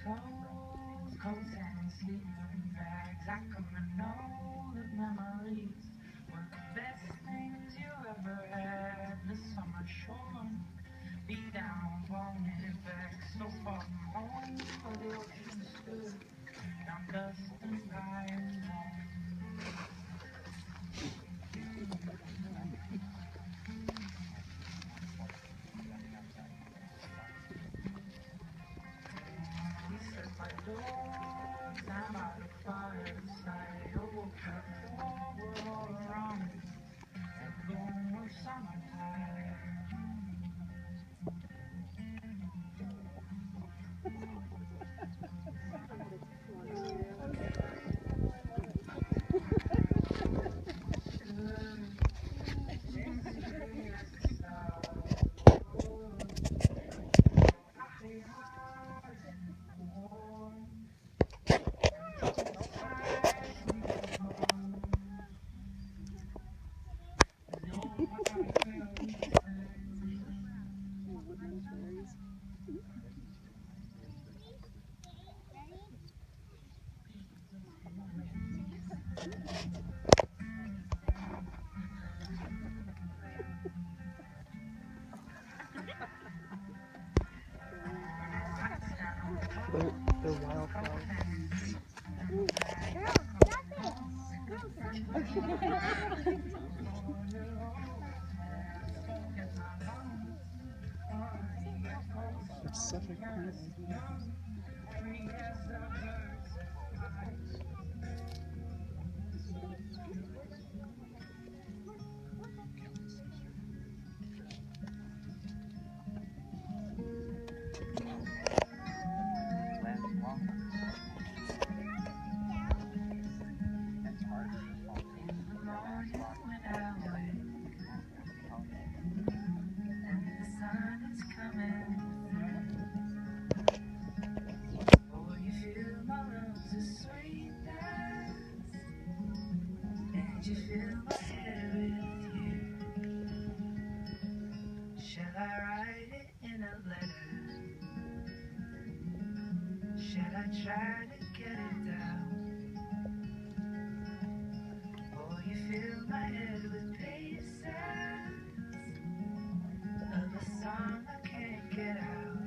souls, coats and sleeping bags. I come to know that memories were the best things you ever had. The summer shore, beat down, wanted back, so far from home, where the ocean stood, down dust and pine bone. He said, my dogs, I'm out of fireside. Oh, careful, we're all around me. And bloom of summertime. They're wildflowers. It's such a cool idea. You fill my head with you. Shall I write it in a letter? Shall I try to get it down? Oh, you fill my head with paces of a song I can't get out.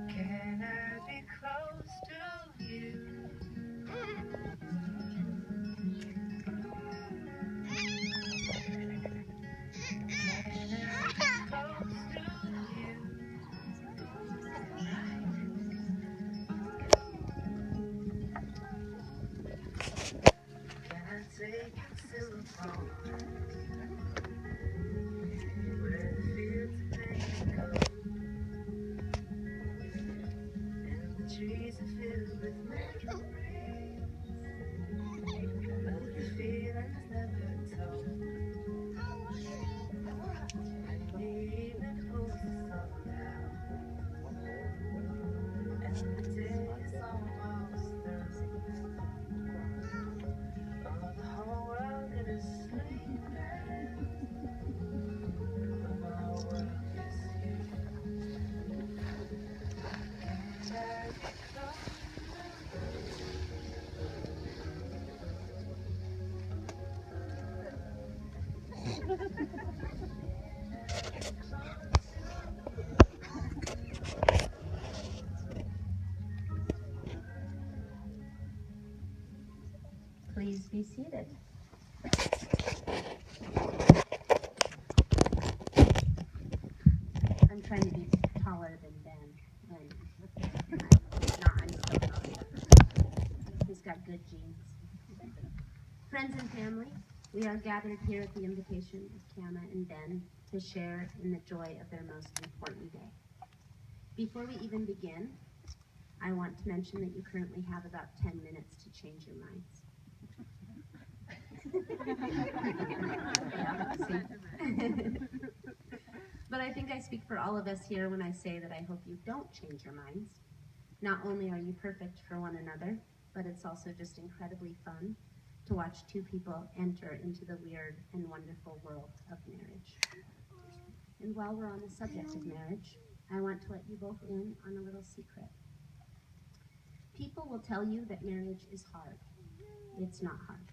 Can I be close to you? Take it to a pond where the fields of pain go, and the trees are filled with memories of the feelings never told. And the evening pulls the sun down, and the day is almost through. Oh, the whole world is sleeping. Please be seated. I'm trying to be taller than Ben, and I'm still not. He's got good genes. Friends and family, we are gathered here at the invitation of Kama and Ben to share in the joy of their most important day. Before we even begin, I want to mention that you currently have about 10 minutes to change your minds. But I think I speak for all of us here when I say that I hope you don't change your minds. Not only are you perfect for one another, but it's also just incredibly fun to watch two people enter into the weird and wonderful world of marriage. And while we're on the subject of marriage, I want to let you both in on a little secret. People will tell you that marriage is hard. It's not hard.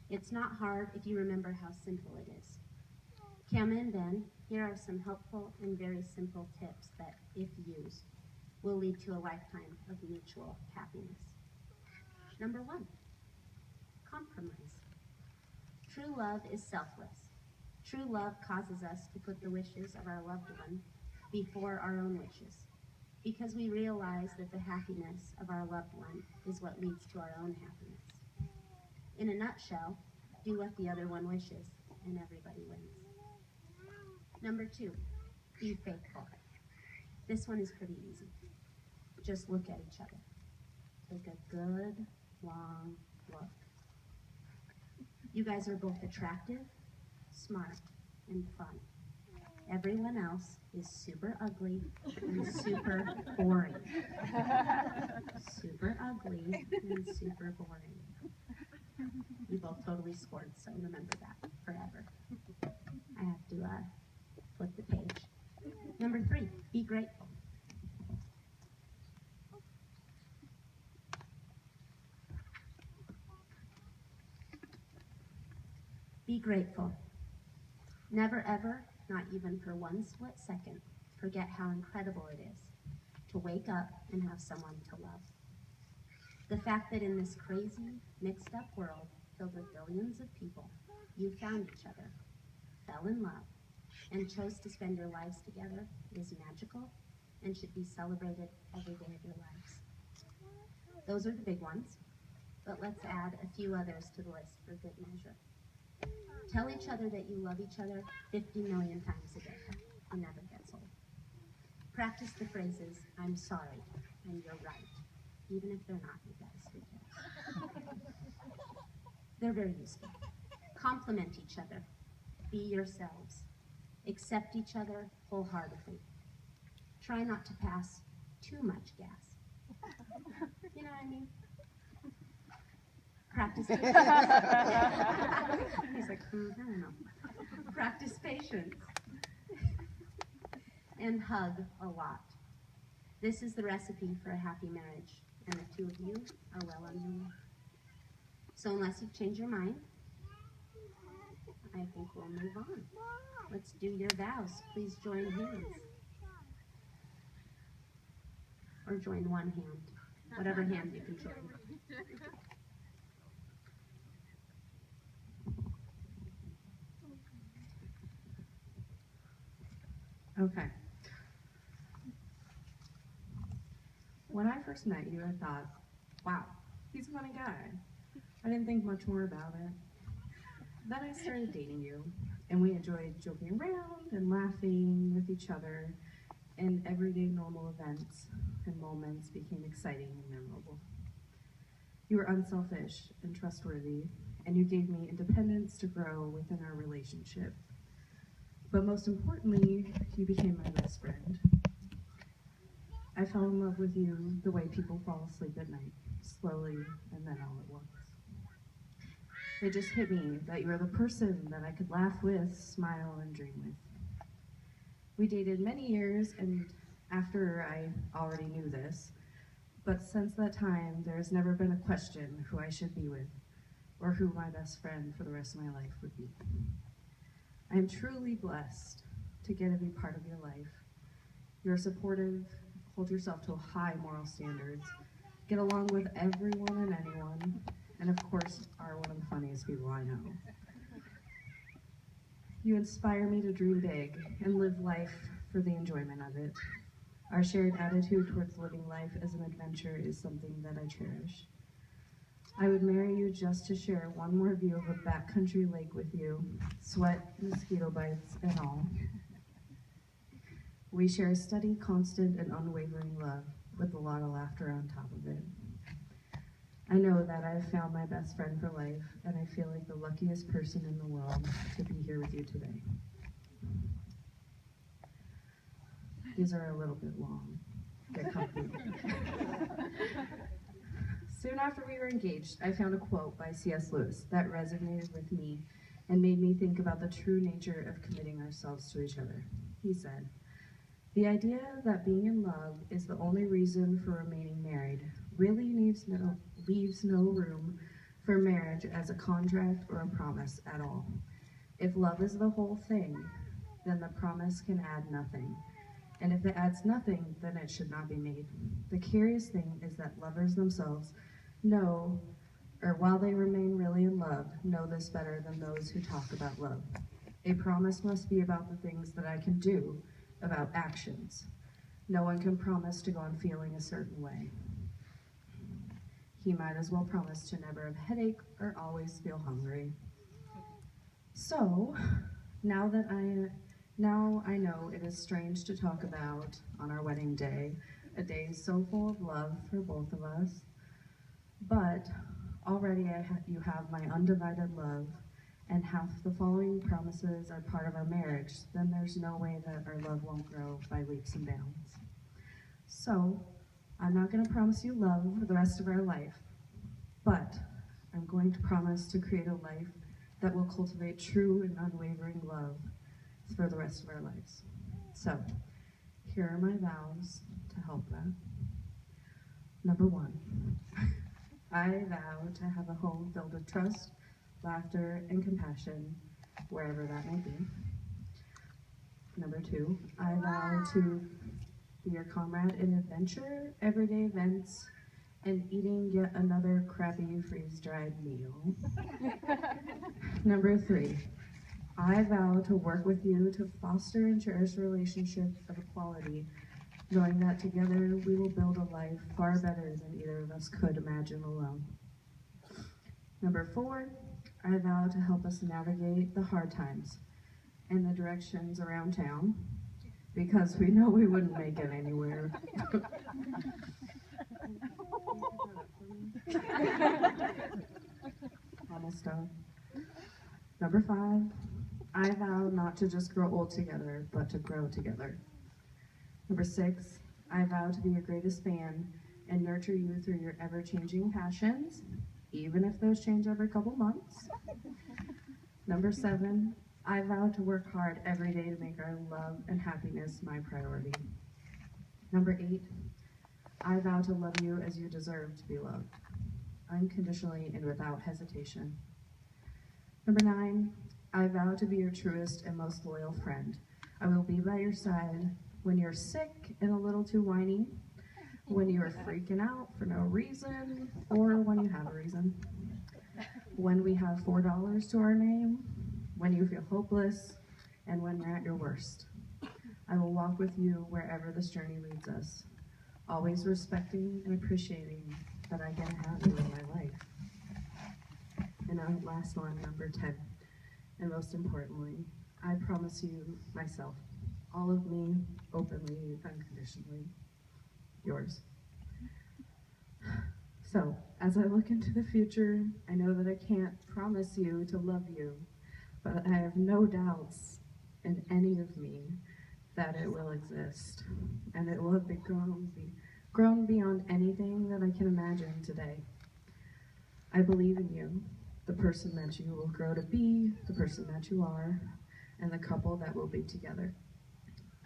It's not hard if you remember how simple it is. Kama and Ben, here are some helpful and very simple tips that, if used, will lead to a lifetime of mutual happiness. Number 1, compromise. True love is selfless. True love causes us to put the wishes of our loved one before our own wishes, because we realize that the happiness of our loved one is what leads to our own happiness. In a nutshell, do what the other one wishes, and everybody wins. Number 2, be faithful. This one is pretty easy. Just look at each other. Take a good, long look. You guys are both attractive, smart, and fun. Everyone else is super ugly and super boring. Super ugly and super boring. You both totally scored, so remember that forever. I have to flip the page. Number 3, be grateful. Be grateful. Never ever, not even for one split second, forget how incredible it is to wake up and have someone to love. The fact that in this crazy, mixed up world filled with billions of people, you found each other, fell in love, and chose to spend your lives together is magical and should be celebrated every day of your lives. Those are the big ones, but let's add a few others to the list for good measure. Tell each other that you love each other 50 million times a day. It never gets old. Practice the phrases, I'm sorry, and you're right, even if they're not, you guys, who cares? They're very useful. Compliment each other. Be yourselves. Accept each other wholeheartedly. Try not to pass too much gas. You know what I mean? Practice patience. He's like, I don't know. Practice patience. And hug a lot. This is the recipe for a happy marriage, and the two of you are well on your way. So unless you've changed your mind, I think we'll move on. Let's do your vows. Please join hands. Or join one hand. Whatever hand you can join. Okay. When I first met you, I thought, wow, he's a funny guy. I didn't think much more about it. Then I started dating you, and we enjoyed joking around and laughing with each other, and everyday normal events and moments became exciting and memorable. You were unselfish and trustworthy, and you gave me independence to grow within our relationship. But most importantly, you became my best friend. I fell in love with you the way people fall asleep at night, slowly and then all at once. It just hit me that you were the person that I could laugh with, smile, and dream with. We dated many years, and after I already knew this, but since that time, there has never been a question who I should be with, or who my best friend for the rest of my life would be. I am truly blessed to get to be part of your life. You're supportive, hold yourself to high moral standards, get along with everyone and anyone, and of course are one of the funniest people I know. You inspire me to dream big and live life for the enjoyment of it. Our shared attitude towards living life as an adventure is something that I cherish. I would marry you just to share one more view of a backcountry lake with you, sweat, mosquito bites, and all. We share a steady, constant, and unwavering love with a lot of laughter on top of it. I know that I've found my best friend for life, and I feel like the luckiest person in the world to be here with you today. These are a little bit long. Get comfy. Soon after we were engaged, I found a quote by C.S. Lewis that resonated with me and made me think about the true nature of committing ourselves to each other. He said, The idea that being in love is the only reason for remaining married really leaves no room for marriage as a contract or a promise at all. If love is the whole thing, then the promise can add nothing. And if it adds nothing, then it should not be made. The curious thing is that lovers themselves know, or while they remain really in love, know this better than those who talk about love. A promise must be about the things that I can do, about actions. No one can promise to go on feeling a certain way. He might as well promise to never have a headache or always feel hungry. So, now I know it is strange to talk about on our wedding day, a day so full of love for both of us, but already you have my undivided love, and half the following promises are part of our marriage, then there's no way that our love won't grow by leaps and bounds. So, I'm not going to promise you love for the rest of our life, but I'm going to promise to create a life that will cultivate true and unwavering love for the rest of our lives. So, here are my vows to help that. Number 1, I vow to have a home filled with trust, laughter, and compassion, wherever that may be. Number 2, I vow to be your comrade in adventure, everyday events, and eating yet another crappy freeze-dried meal. Number 3, I vow to work with you to foster and cherish a relationship of equality, knowing that together we will build a life far better than either of us could imagine alone. Number 4, I vow to help us navigate the hard times and the directions around town, because we know we wouldn't make it anywhere. Almost done. Number 5, I vow not to just grow old together, but to grow together. Number 6, I vow to be your greatest fan and nurture you through your ever-changing passions, even if those change every couple months. Number 7, I vow to work hard every day to make our love and happiness my priority. Number 8, I vow to love you as you deserve to be loved, unconditionally and without hesitation. Number 9, I vow to be your truest and most loyal friend. I will be by your side when you're sick and a little too whiny, when you are freaking out for no reason, or when you have a reason, when we have $4 to our name, when you feel hopeless, and when you're at your worst. I will walk with you wherever this journey leads us, always respecting and appreciating that I get to have you in my life. And our last one, number 10, and most importantly, I promise you myself, all of me, openly, unconditionally, yours. So, as I look into the future, I know that I can't promise you to love you, but I have no doubts in any of me that it will exist, and it will have been grown beyond anything that I can imagine today. I believe in you, the person that you will grow to be, the person that you are, and the couple that will be together.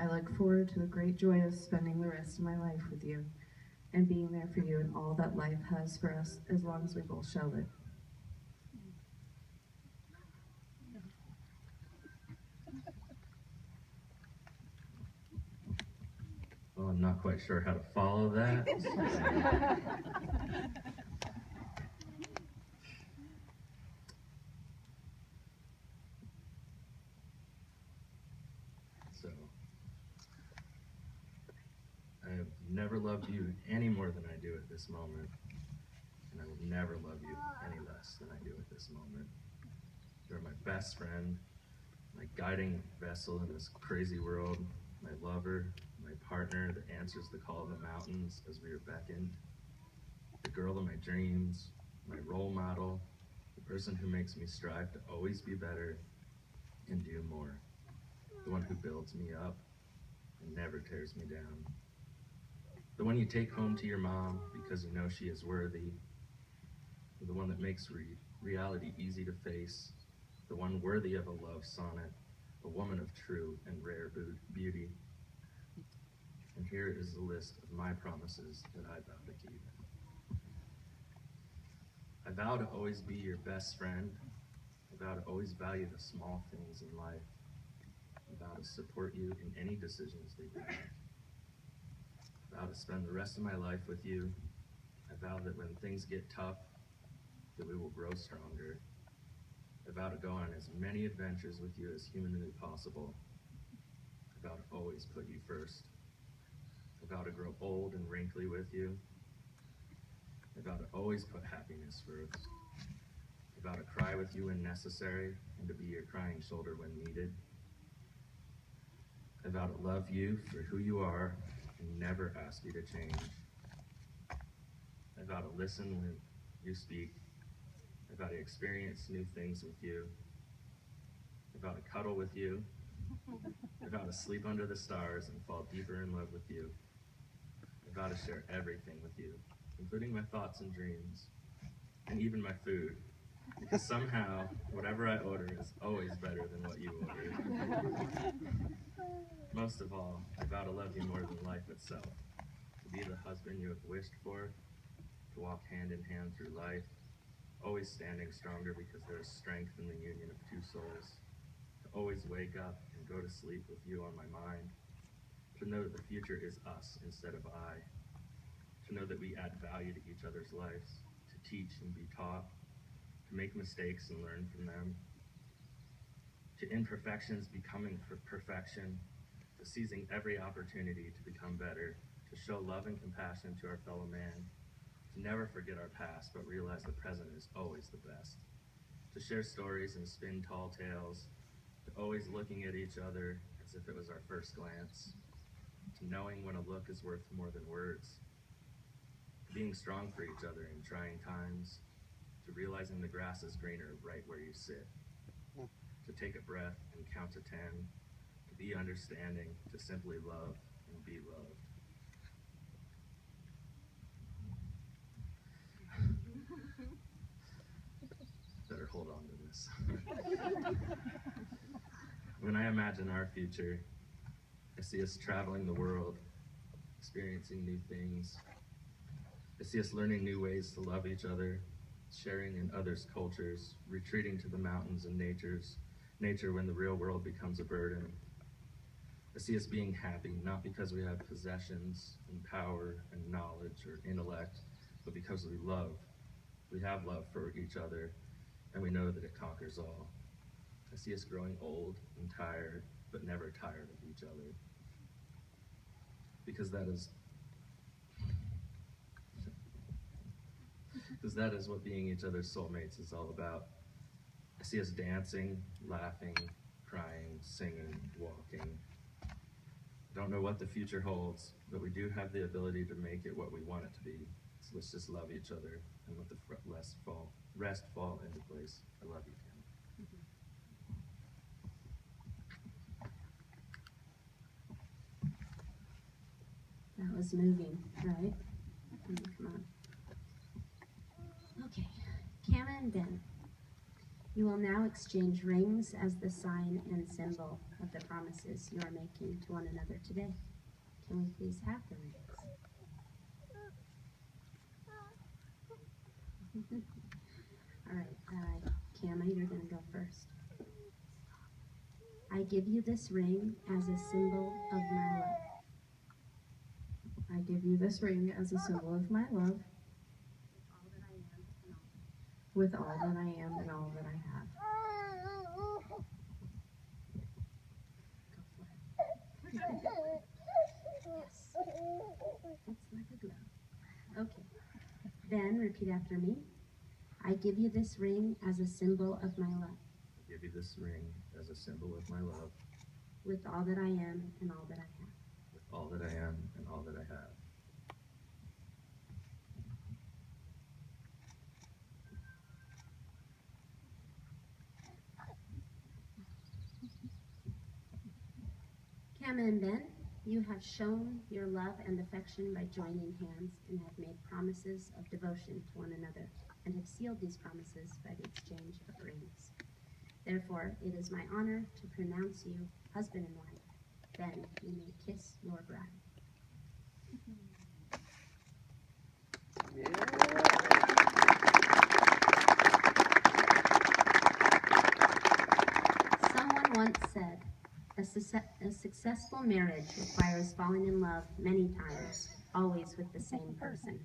I look forward to the great joy of spending the rest of my life with you and being there for you in all that life has for us as long as we both shall live. Well, I'm not quite sure how to follow that. So, I have never loved you any more than I do at this moment, and I will never love you any less than I do at this moment. You're my best friend, my guiding vessel in this crazy world, my lover, my partner that answers the call of the mountains as we are beckoned, the girl of my dreams, my role model, the person who makes me strive to always be better and do more, the one who builds me up and never tears me down, the one you take home to your mom because you know she is worthy, the one that makes reality easy to face, the one worthy of a love sonnet, a woman of true and rare beauty. here is the list of my promises that I vow to keep. I vow to always be your best friend. I vow to always value the small things in life. I vow to support you in any decisions that you make. I vow to spend the rest of my life with you. I vow that when things get tough, that we will grow stronger. I vow to go on as many adventures with you as humanly possible. I vow to always put you first. I vow to grow old and wrinkly with you. I vow to always put happiness first. I vow to cry with you when necessary and to be your crying shoulder when needed. I vow to love you for who you are and never ask you to change. I vow to listen when you speak. I vow to experience new things with you. I vow to cuddle with you. I vow to sleep under the stars and fall deeper in love with you. I vow to share everything with you, including my thoughts and dreams, and even my food, because somehow, whatever I order is always better than what you ordered. Most of all, I vow to love you more than life itself, to be the husband you have wished for, to walk hand in hand through life, always standing stronger because there is strength in the union of two souls, to always wake up and go to sleep with you on my mind, to know that the future is us instead of I, to know that we add value to each other's lives, to teach and be taught, to make mistakes and learn from them, to imperfections becoming perfection, to seizing every opportunity to become better, to show love and compassion to our fellow man, to never forget our past but realize the present is always the best, to share stories and spin tall tales, to always looking at each other as if it was our first glance, to knowing when a look is worth more than words, to being strong for each other in trying times, to realizing the grass is greener right where you sit, to take a breath and count to 10, to be understanding, to simply love and be loved. Better hold on to this. When I imagine our future, I see us traveling the world, experiencing new things. I see us learning new ways to love each other, sharing in others' cultures, retreating to the mountains and nature when the real world becomes a burden. I see us being happy, not because we have possessions and power and knowledge or intellect, but because we love. We have love for each other, and we know that it conquers all. I see us growing old and tired, but never tired of each other. Because that is what being each other's soulmates is all about. I see us dancing, laughing, crying, singing, walking. I don't know what the future holds, but we do have the ability to make it what we want it to be. So let's just love each other and let the rest fall into place. I love you, Kim. That was moving, right? Come on. Okay, Cam and Ben, you will now exchange rings as the sign and symbol of the promises you are making to one another today. Can we please have the rings? All right, Cama, you're going to go first. I give you this ring as a symbol of my love. I give you this ring as a symbol of my love, with all that I am and all that I have. Yes. That's like a glove. Okay. Then repeat after me. I give you this ring as a symbol of my love. I give you this ring as a symbol of my love, With all that I am and all that I have. with all that I am and all that I have. Cama and Ben, you have shown your love and affection by joining hands and have made promises of devotion to one another and have sealed these promises by the exchange of rings. Therefore, it is my honor to pronounce you husband and wife. Ben, you may kiss your bride. a successful marriage requires falling in love many times, always with the same person.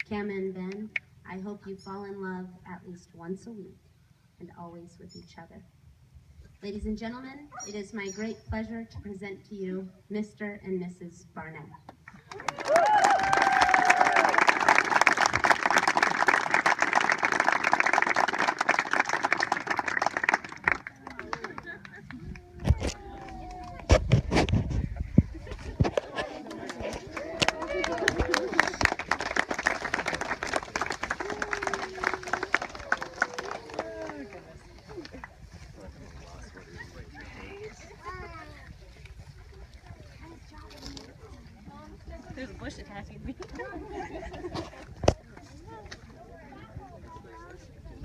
Cam and Ben, I hope you fall in love at least once a week and always with each other. Ladies and gentlemen, it is my great pleasure to present to you Mr. and Mrs. Barnett. There's a bush attacking me.